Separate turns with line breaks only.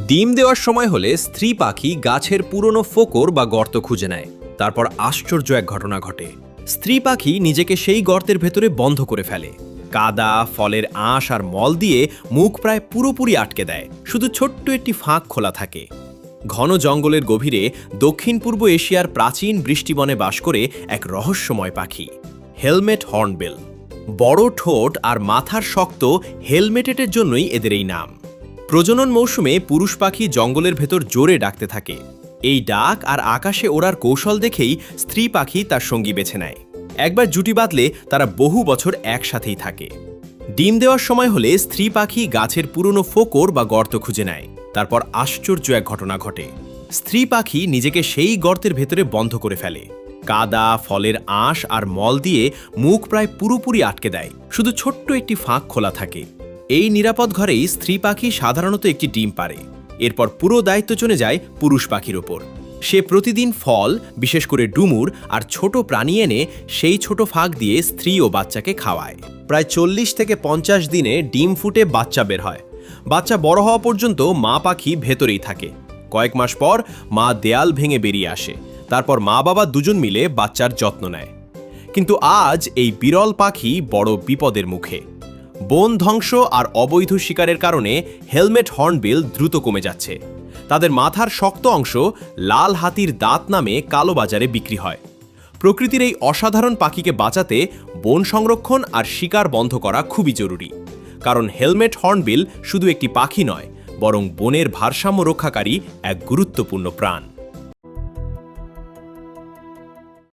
ডিম দেওয়ার সময় হলে স্ত্রী পাখি গাছের পুরনো ফোকর বা গর্ত খুঁজে নেয়। তারপর আশ্চর্য এক ঘটনা ঘটে। স্ত্রী পাখি নিজেকে সেই গর্তের ভেতরে বন্ধ করে ফেলে। কাদা, ফলের আঁশ আর মল দিয়ে মুখ প্রায় পুরোপুরি আটকে দেয়, শুধু ছোট্ট একটি ফাঁক খোলা থাকে। ঘন জঙ্গলের গভীরে দক্ষিণ পূর্ব এশিয়ার প্রাচীন বৃষ্টিবনে বাস করে এক রহস্যময় পাখি, হেলমেট হর্নবিল। বড় ঠোঁট আর মাথার শক্ত হেলমেটেটের জন্যই এদের এই নাম। প্রজনন মৌসুমে পুরুষ পাখি জঙ্গলের ভেতর জোরে ডাকতে থাকে। এই ডাক আর আকাশে ওড়ার কৌশল দেখেই স্ত্রী পাখি তার সঙ্গী বেছে নেয়। একবার জুটি বাঁধলে তারা বহু বছর একসাথেই থাকে। ডিম দেওয়ার সময় হলে স্ত্রী পাখি গাছের পুরনো ফোকর বা গর্ত খুঁজে নেয়। তারপর আশ্চর্য এক ঘটনা ঘটে। স্ত্রী পাখি নিজেকে সেই গর্তের ভেতরে বন্ধ করে ফেলে। কাদা, ফলের আঁশ আর মল দিয়ে মুখ প্রায় পুরোপুরি আটকে দেয়, শুধু ছোট্ট একটি ফাঁক খোলা থাকে। এই নিরাপদ ঘরেই স্ত্রী পাখি সাধারণত একটি ডিম পাড়ে। এরপর পুরো দায়িত্ব চলে যায় পুরুষ পাখির ওপর। সে প্রতিদিন ফল, বিশেষ করে ডুমুর আর ছোট প্রাণী এনে সেই ছোট ফাঁক দিয়ে স্ত্রী ও বাচ্চাকে খাওয়ায়। প্রায় 40 থেকে 50 দিনে ডিম ফুটে বাচ্চা বের হয়। বাচ্চা বড় হওয়া পর্যন্ত মা পাখি ভেতরেই থাকে। কয়েক মাস পর মা দেয়াল ভেঙে বেরিয়ে আসে। তারপর মা বাবা দুজন মিলে বাচ্চার যত্ন নেয়। কিন্তু আজ এই বিরল পাখি বড় বিপদের মুখে। বন ধ্বংস আর অবৈধ শিকারের কারণে হেলমেট হর্নবিল দ্রুত কমে যাচ্ছে। তাদের মাথার শক্ত অংশ লাল হাতির দাঁত নামে কালোবাজারে বিক্রি হয়। প্রকৃতির এই অসাধারণ পাখিকে বাঁচাতে বন সংরক্ষণ আর শিকার বন্ধ করা খুবই জরুরি। কারণ হেলমেট হর্নবিল শুধু একটি পাখি নয়, বরং বনের ভারসাম্য রক্ষাকারী এক গুরুত্বপূর্ণ প্রাণ।